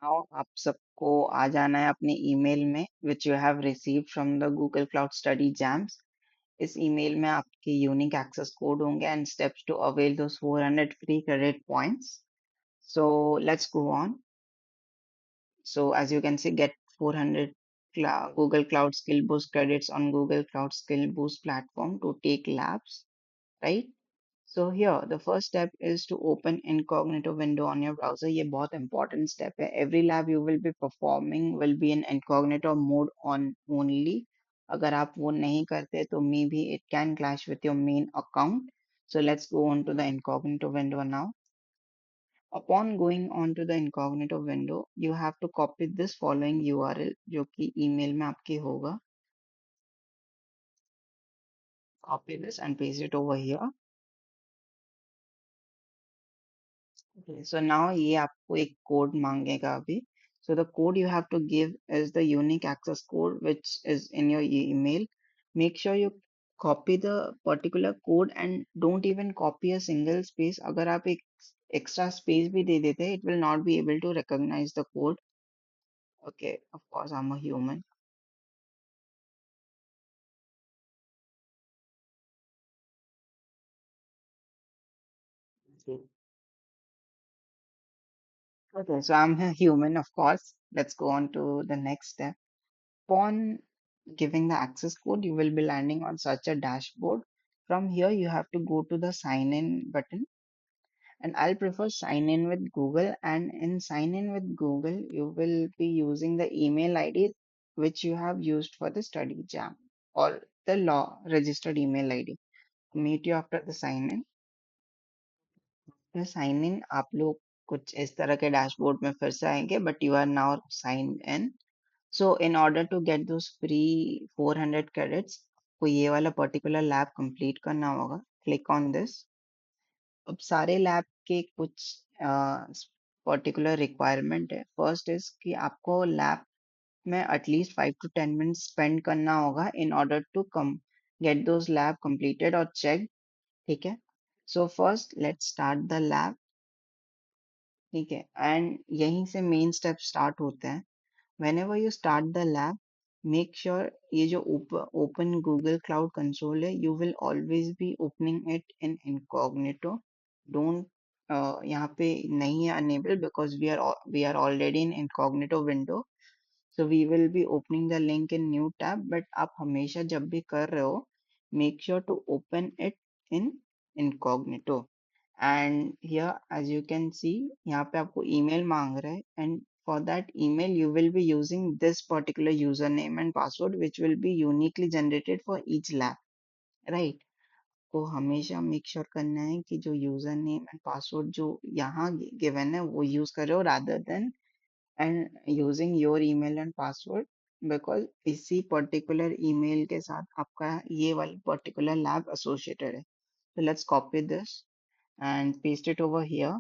Now आप सबको आ जाना है अपने ईमेल में which you have received from the Google Cloud Study Jams. इस ईमेल में आपके यूनिक एक्सेस कोड होंगे and steps to avail those 400 free credit points. So let's go on. So as you can see, get 400 Google Cloud Skill Boost credits on Google Cloud Skill Boost platform to take labs, right? So here, the first step is to open incognito window on your browser. ये बहुत important step है. Every lab you will be performing will be in incognito mode on only. अगर आप वो नहीं करते तो maybe it can clash with your main account. So let's go on to the incognito window now. Upon going on to the incognito window, you have to copy this following URL जो कि email में आपके होगा. Copy this and paste it over here. Okay, so now ये आपको एक code मांगेगा अभी. So the code you have to give is the unique access code which is in your email. Make sure you copy the particular code and don't even copy a single space. अगर आप एक extra space भी दे देते it will not be able to recognize the code. Okay, of course I'm a human. Okay. Okay, so I'm a human, of course. Let's go on to the next step. Upon giving the access code, you will be landing on such a dashboard. From here, you have to go to the sign in button. And I'll prefer sign in with Google. And in sign in with Google, you will be using the email ID which you have used for the study jam or the law registered email ID. Meet you after the sign in. The sign in, आप लोग कुछ इस तरह के dashboard में फिर से आएंगे, but you are now signed in. So in order to get those free 400 credits, को ये वाला particular lab complete करना होगा. Click on this. अब सारे lab के कुछ particular requirement है. First is कि आपको lab में at least 5 to 10 minutes spend करना होगा in order to get those lab completed or checked. ठीक है. So first let's start the lab. ठीक है. And यहीं से main step start होते हैं. Whenever you start the lab, make sure ये जो open Google Cloud Console है, you will always be opening it in incognito. Don't यहाँ पे नहीं है enable because we are already in incognito window. So we will be opening the link in new tab. But आप हमेशा जब भी कर रहे हो, make sure to open it in incognito. And here as you can see यहाँ पे आपको email मांग रहा है and for that email you will be using this particular username and password which will be uniquely generated for each lab, right? को हमेशा make sure करना है कि जो username and password जो यहाँ given है वो use करो rather than and using your email and password because इसी particular email के साथ आपका ये वाला particular lab associated है. So let's copy this and paste it over here.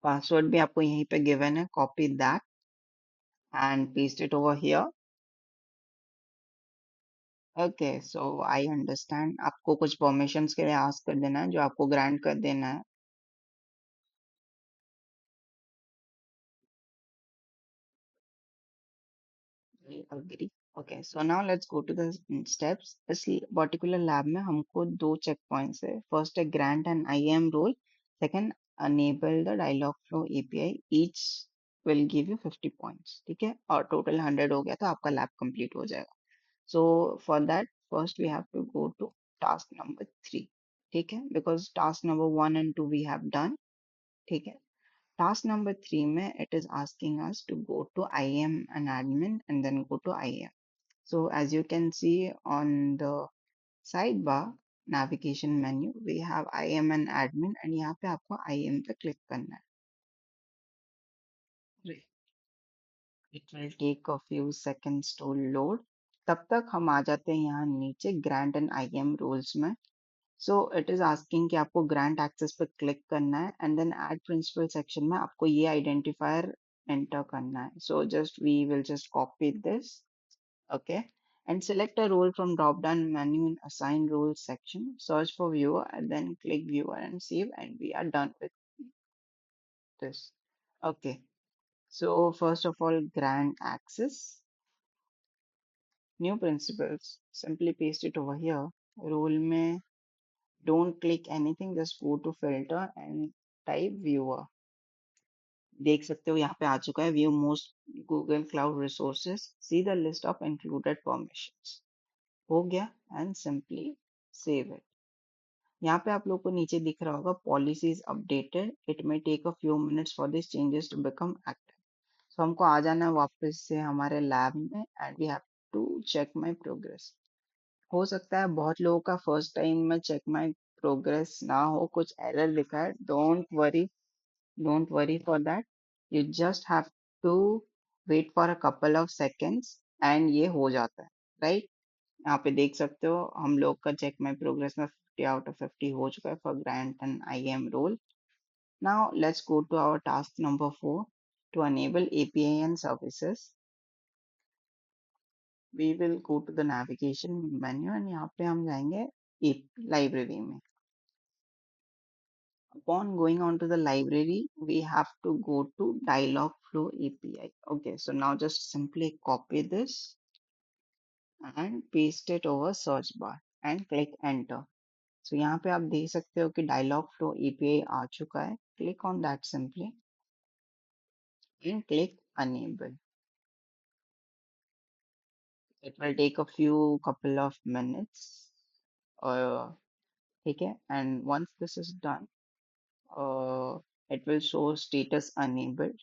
Password भी आपको यहीं पे गिवन है. Copy that and paste it over here. Okay, so I understand. आपको कुछ परमिशंस के लिए आस्क कर देना है जो आपको ग्रांट कर देना है. Agree. Okay, so now let's go to the steps. इस पर्टिकुलर लैब में हमको दो चेक पॉइंट्स है. फर्स्ट है grant and IAM role. Second, enable the dialog flow API. Each will give you 50 points. ठीक है, और टोटल 100 हो गया तो आपका लैब कंप्लीट हो जाएगा. So for that, first we have to go to task number 3. ठीक है, because task number 1 and 2 we have done. ठीक है. Task number 3 में it is asking us to go to IAM and admin and then go to IAM. So as you can see on the sidebar navigation menu, we have IAM and admin and यहाँ पे आपको IAM पे click करना है. Right. It will take a few seconds to load. तब तक हम आ जाते हैं यहाँ नीचे grant and IAM roles में. So it is asking कि आपको grant access पे click करना है and then add principal section में आपको ये identifier enter करना है. So we will just copy this, okay, and select a role from drop down menu in assign roles section. Search for viewer and then click viewer and save, and we are done with this. Okay. So first of all, grant access, new principles. Simply paste it over here. Rule में don't click anything, just go to filter and type viewer. देख सकते हो यहाँ पे आ चुका है view most Google Cloud resources. See the list of included permissions. हो गया and simply save it. यहाँ पे आप लोग को नीचे दिख रहा होगा policies updated. It may take a few minutes for these changes to become active. So हमको आ जाना है वापस से हमारे लैब में and we have to check my progress. हो सकता है बहुत लोगों का फर्स्ट टाइम में चेक माई प्रोग्रेस ना हो कुछ एरर दिखा है don't worry for that you just have to wait for a couple of seconds and ये हो जाता है राइट यहाँ पे देख सकते हो हम लोग का चेक माई प्रोग्रेस में 50 आउट ऑफ 50 हो चुका है for grant and IAM role now let's go to our task number 4 to enable API and services we will go to the navigation menu and यहाँ पे हम जाएंगे लाइब्रेरी में upon going on to the library, we have to go to Dialogflow API. Okay, so now just simply copy this and paste it over search bar and click enter. So यहाँ पे आप देख सकते हो कि Dialogflow API आ चुका है. Click on that simply and click enable. It will take a few couple of minutes. Uh, okay, and once this is done, it will show status enabled.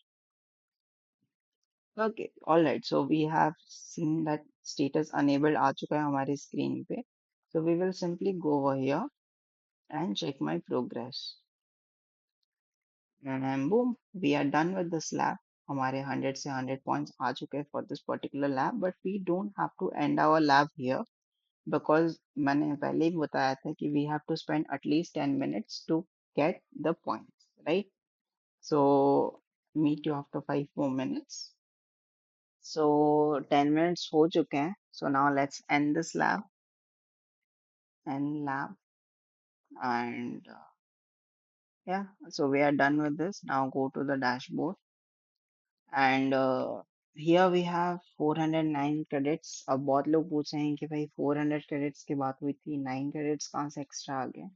Okay, all right. So we have seen that status enabled आ चुका है हमारे screen पे. So we will simply go over here and check my progress. And boom, we are done with this lab. हमारे 100 से 100 points आ चुके हैं for this particular lab, but we don't have to end our lab here because मैंने पहले ही बताया था कि we have to spend at least 10 minutes to get the points, right? So meet you after 5 more minutes. So 10 minutes हो चुके हैं. So now let's end this lab and yeah. So we are done with this. Now go to the dashboard and here we have 409 credits. अब बहुत लोग पूछ रहे हैं कि भाई 400 credits की बात हुई थी 9 credits कहाँ से extra आ गए.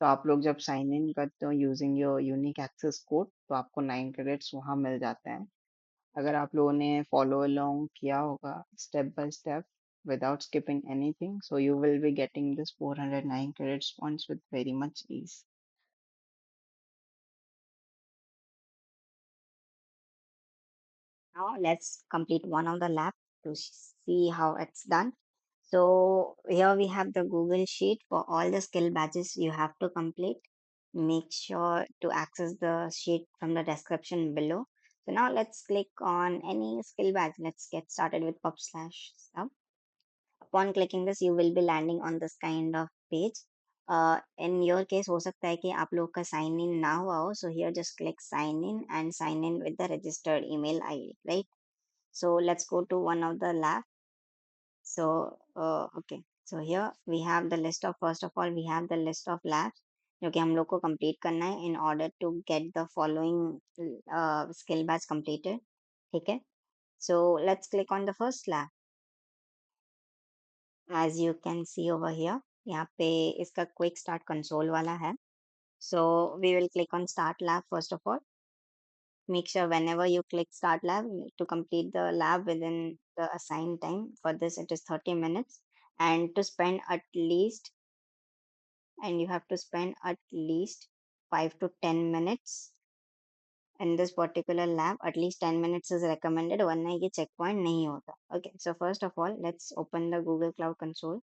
तो आप लोग जब साइन इन करते हो using your unique access code तो आपको 9 credits वहाँ मिल जाते हैं. अगर आप लोगों ने फॉलो अलोंग किया होगा step by step without skipping anything so you will be getting this 409 credits points with very much ease. Now let's complete one of the lab to see how it's done. So here we have the Google Sheet for all the skill badges you have to complete. Make sure to access the sheet from the description below. So now let's click on any skill badge. Let's get started with pub slash sub. Upon clicking this, you will be landing on this kind of page. In your case, हो सकता है कि आप लोग का sign in ना हुआ हो. So here just click sign in and sign in with the registered email ID, right? So let's go to one of the lab. So okay. So here we have the list of first of all we have the list of labs जो कि हम लोग को complete करना है in order to get the following skill batch completed. ठीक है. So let's click on the first lab. As you can see over here, यहाँ पे इसका quick start console वाला है. So we will click on start lab first of all. Make sure whenever you click start lab to complete the lab within the assigned time. For this it is 30 minutes and to spend at least and you have to spend at least 5 to 10 minutes in this particular lab. At least 10 minutes is recommended वरना ये checkpoint नहीं होता. Okay, so first of all let's open the Google Cloud Console.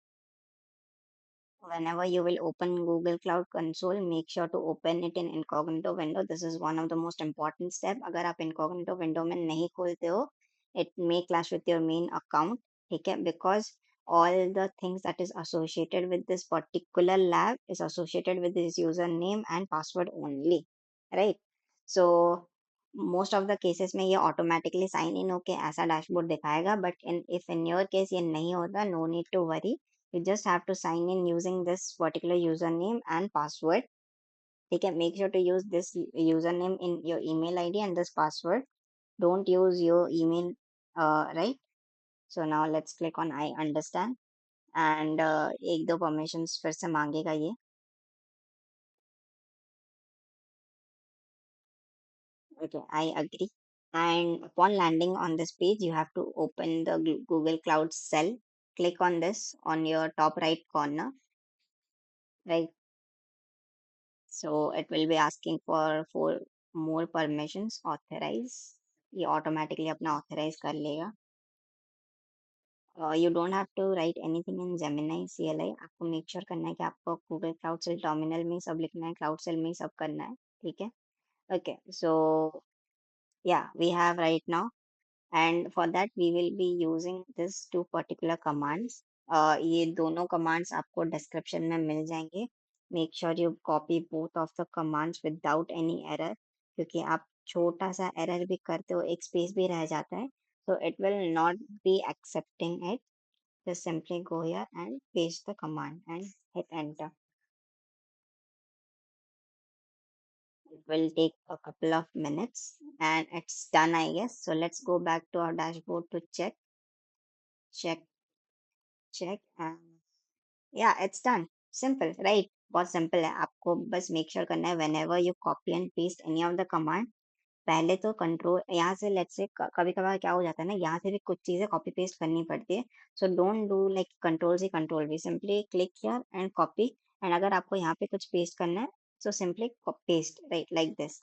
Whenever you will open Google Cloud Console, make sure to open it in incognito window. This is one of the most important step. अगर आप incognito window में नहीं खोलते हो, it may clash with your main account. ठीक है, because all the things that is associated with this particular lab is associated with this username and password only, right? So most of the cases में ये automatically sign in होके ऐसा dashboard दिखाएगा, but if in your case ये नहीं होता, no need to worry. You just have to sign in using this particular username and password. ठीक है, make sure to use this username in your email ID and this password. Don't use your email, right? So now let's click on I understand, and एक दो permissions फिर से मांगेगा ये. Okay, I agree. And upon landing on this page, you have to open the Google Cloud cell. Click on this on your top right corner, right? So it will be asking for more permissions. Authorize. ये automatically अपना authorize कर लेगा. You don't have to write anything in Gemini CLI. आपको make sure करना है कि आपको Google Cloud Shell terminal में ही सब लिखना है, Cloud Shell में ही सब करना है, ठीक है? Okay, so yeah, we have right now, and for that we will be using this two particular commands. ये दोनों commands आपको description में मिल जाएंगे. Make sure you copy both of the commands without any error, क्योंकि आप छोटा सा error भी करते हो, एक space भी रह जाता है, so it will not be accepting it. Just simply go here and paste the command and hit enter. It will take a couple of minutes and it's done, I guess. So let's go back to our dashboard to check, check, and yeah, it's done. Simple, right? बहुत simple है. आपको बस make sure करना है whenever you copy and paste any of the command, पहले तो control यहाँ से लेट्स से कभी कभार क्या हो जाता है ना, यहाँ से भी कुछ चीजें कॉपी पेस्ट करनी पड़ती है. So don't do like control C control V, simply click here and copy. And अगर आपको यहाँ पे कुछ पेस्ट करना है, so simply paste right like this.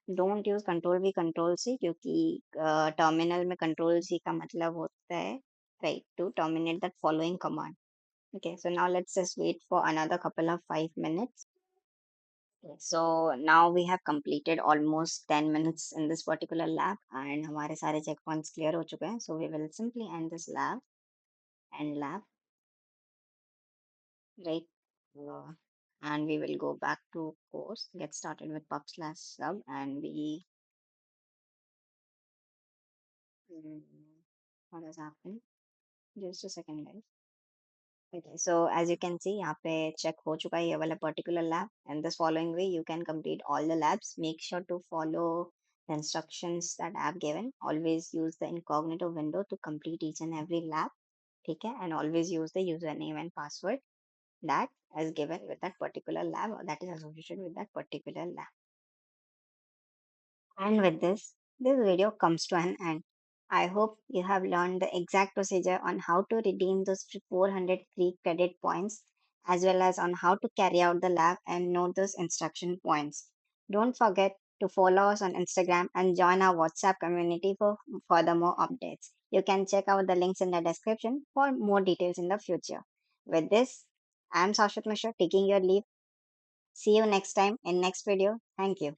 Don't use control V control C, क्योंकि टर्मिनल में कंट्रोल सी का मतलब होता है right to terminate that following command. Okay, so now let's just wait for another couple of 5 minutes. So now we have completed almost 10 minutes in this particular lab and हमारे सारे checkpoints clear हो चुके हैं. So we will simply end this lab and lab, right? Uh, and we will go back to course, get started with pub/sub, and we, mm, what has happened? Just a second, guys. Okay, so as you can see, यहाँ पे check हो चुका है ये वाला particular lab, and this following way you can complete all the labs. Make sure to follow the instructions that I have given. Always use the incognito window to complete each and every lab, ठीक है? And always use the username and password that is given with that particular lab or that is associated with that particular lab. And with this video comes to an end. I hope you have learned the exact procedure on how to redeem those 400 free credit points, as well as on how to carry out the lab and note those instruction points. Don't forget to follow us on Instagram and join our WhatsApp community for further more updates. You can check out the links in the description for more details in the future. With this, I am Sashwat Mishra taking your leave. See you next time in next video. Thank you.